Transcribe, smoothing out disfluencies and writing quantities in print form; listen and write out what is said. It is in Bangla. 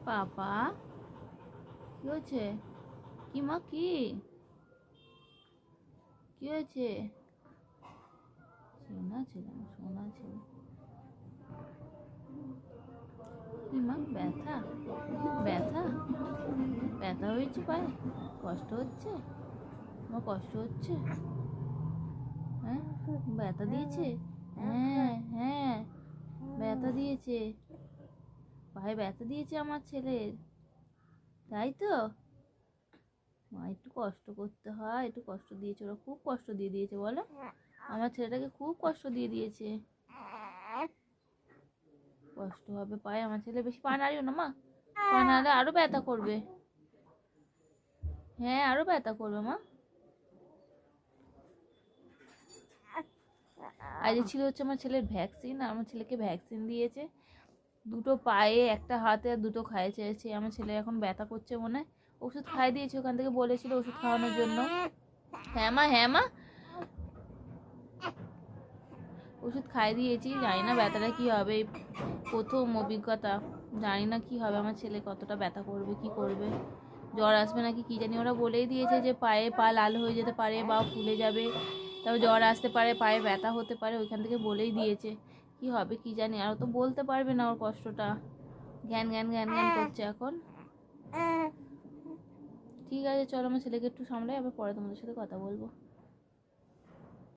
পাপা কি হয়েছে? কি মা কি কি হয়েছে? সোনা ছিল সোনা ছিল। মা ব্যথা ব্যথা ব্যথা হয়েছে পায়ে? কষ্ট হচ্ছে? আমার কষ্ট হচ্ছে? হ্যাঁ ব্যথা দিয়েছে? হ্যাঁ হ্যাঁ ব্যথা দিয়েছে, পায়ে ব্যথা দিয়েছে আমার ছেলের, তাই তো? মা একটু কষ্ট করতে হয়, একটু কষ্ট দিয়েছে, ওরা খুব কষ্ট দিয়ে দিয়েছে বলো, আমার ছেলেটাকে খুব কষ্ট দিয়ে দিয়েছে। কষ্ট হবে পায়ে, আমার ছেলে বেশি পা নাড়িও না মা, পা নাড়লে আরো ব্যথা করবে। হ্যাঁ আরো ব্যথা করবে মা। আজ ছিল হচ্ছে আমার ছেলের ভ্যাকসিন, আমার ছেলেকে ভ্যাকসিন দিয়েছে, দুটো পায়ে একটা হাতে আর দুটো খাইয়ে চেয়েছে। আমার ছেলে এখন ব্যথা করছে মনে হয়, ওষুধ খাইয়ে দিয়েছে, ওখান থেকে বলেছিল ওষুধ খাওয়ানোর জন্য। হ্যাঁ মা হ্যাঁ মা ওষুধ খাইয়ে দিয়েছি, জানি না ব্যথাটা কি হবে, প্রথম অভিজ্ঞতা, জানি না কি হবে, আমার ছেলে কতটা ব্যথা করবে কি করবে, জ্বর আসবে নাকি কি জানি। ওরা বলেই দিয়েছে যে পায়ে পা লাল হয়ে যেতে পারে বা ফুলে যাবে, তারপর জ্বর আসতে পারে, পায়ে ব্যথা হতে পারে, ওইখান থেকে বলেই দিয়েছে। কি হবে কি জানি, আর তো বলতে পারবে না ওর কষ্টটা, জ্ঞান জ্ঞান জ্ঞান জ্ঞান করছে এখন। ঠিক আছে চলো, আমার ছেলেকে একটু সামলাই, আবার পরে তোমাদের সাথে কথা বলবো।